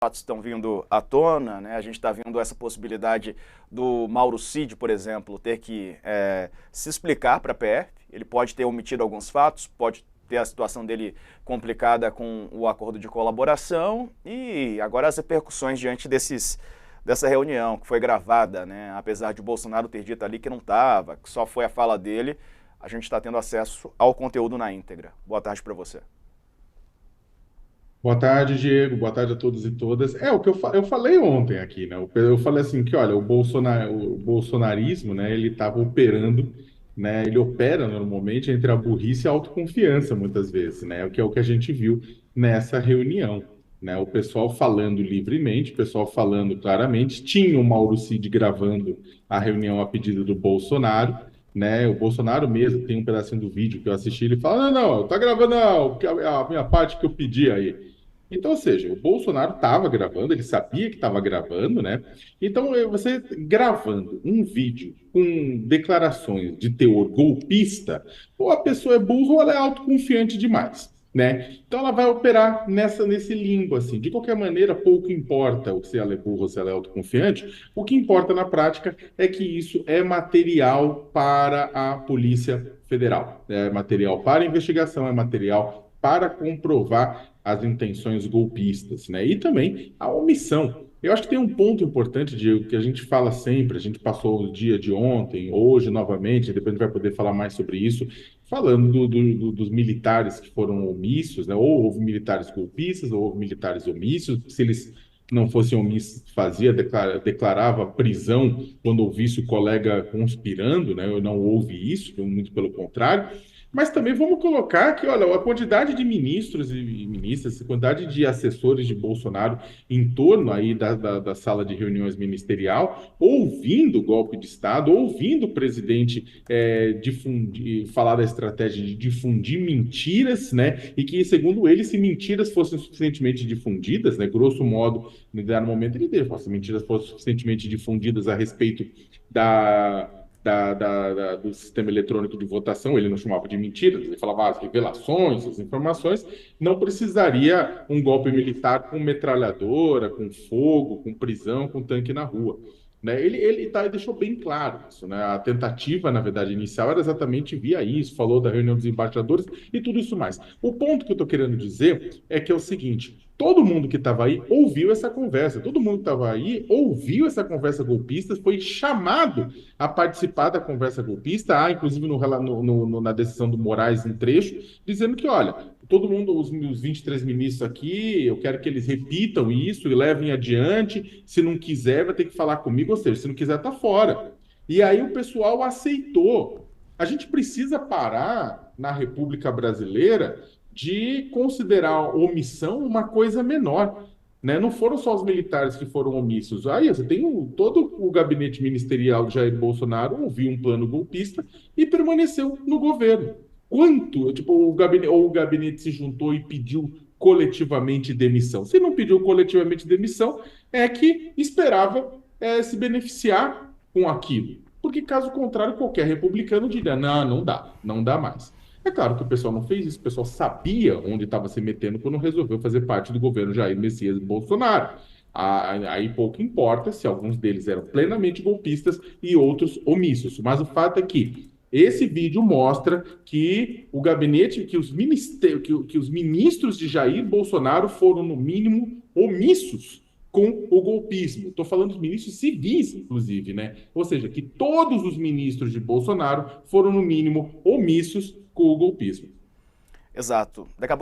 fatos estão vindo à tona, né? A gente está vendo essa possibilidade do Mauro Cid, por exemplo, ter que se explicar para a PF. Ele pode ter omitido alguns fatos, pode ter a situação dele complicada com o acordo de colaboração e agora as repercussões diante dessa reunião que foi gravada, né? Apesar de o Bolsonaro ter dito ali que não estava, que só foi a fala dele, a gente está tendo acesso ao conteúdo na íntegra. Boa tarde para você. Boa tarde, Diego. Boa tarde a todos e todas. É o que eu falei ontem aqui, né? Eu falei assim que, olha, o bolsonarismo, né? Ele estava operando, né? Ele opera normalmente entre a burrice e a autoconfiança, muitas vezes, né? O que é o que a gente viu nessa reunião, né? O pessoal falando livremente, o pessoal falando claramente. Tinha o Mauro Cid gravando a reunião a pedido do Bolsonaro. Né, o Bolsonaro mesmo tem um pedacinho do vídeo que eu assisti, ele fala, não, tá gravando não, porque a minha parte que eu pedi aí. Então, ou seja, o Bolsonaro estava gravando, ele sabia que estava gravando, né? Então, você gravando um vídeo com declarações de teor golpista, ou a pessoa é burra ou ela é autoconfiante demais, né? Então, ela vai operar nesse limbo, assim. De qualquer maneira, pouco importa se ela é burra ou se ela é autoconfiante, o que importa na prática é que isso é material para a Polícia Federal, é material para investigação, é material para comprovar as intenções golpistas, né? E também a omissão. Eu acho que tem um ponto importante, Diego, que a gente fala sempre, a gente passou o dia de ontem, hoje novamente, depois a gente vai poder falar mais sobre isso, falando dos militares que foram omissos, né? Ou houve militares golpistas, ou houve militares omissos, se eles não fossem omissos, declarava prisão quando ouvisse o colega conspirando, né? Não houve isso, muito pelo contrário. Mas também vamos colocar que, olha, a quantidade de ministros e ministras, a quantidade de assessores de Bolsonaro em torno aí da sala de reuniões ministerial, ouvindo o golpe de Estado, ouvindo o presidente falar da estratégia de difundir mentiras, né? E que, segundo ele, se mentiras fossem suficientemente difundidas, né? Grosso modo, no dado momento, ele deu, se mentiras fossem suficientemente difundidas a respeito da do sistema eletrônico de votação, ele não chamava de mentiras, ele falava as revelações, as informações, não precisaria um golpe militar com metralhadora, com fogo, com prisão, com tanque na rua. Né? Ele deixou bem claro isso. Né? A tentativa, na verdade, inicial era exatamente via isso, falou da reunião dos embaixadores e tudo isso mais. O ponto que eu estou querendo dizer é que é o seguinte: todo mundo que estava aí ouviu essa conversa, todo mundo que estava aí ouviu essa conversa golpista, foi chamado a participar da conversa golpista. Há, inclusive, na decisão do Moraes, um trecho, dizendo que, olha, todo mundo, os 23 ministros aqui, eu quero que eles repitam isso e levem adiante. Se não quiser, vai ter que falar comigo, ou seja, se não quiser, tá fora. E aí o pessoal aceitou. A gente precisa parar na República Brasileira de considerar omissão uma coisa menor. Né? Não foram só os militares que foram omissos. Aí você tem todo o gabinete ministerial de Jair Bolsonaro ouviu um plano golpista e permaneceu no governo. Quanto, tipo, o gabinete se juntou e pediu coletivamente demissão? Se não pediu coletivamente demissão, é que esperava se beneficiar com aquilo. Porque, caso contrário, qualquer republicano diria: não, não dá, não dá mais. É claro que o pessoal não fez isso, o pessoal sabia onde estava se metendo quando resolveu fazer parte do governo Jair Messias Bolsonaro. Aí pouco importa se alguns deles eram plenamente golpistas e outros omissos. Mas o fato é que esse vídeo mostra que o gabinete, que os ministros de Jair Bolsonaro foram, no mínimo, omissos com o golpismo. Estou falando dos ministros civis, inclusive, né? Ou seja, que todos os ministros de Bolsonaro foram, no mínimo, omissos com o golpismo. Exato. Daqui a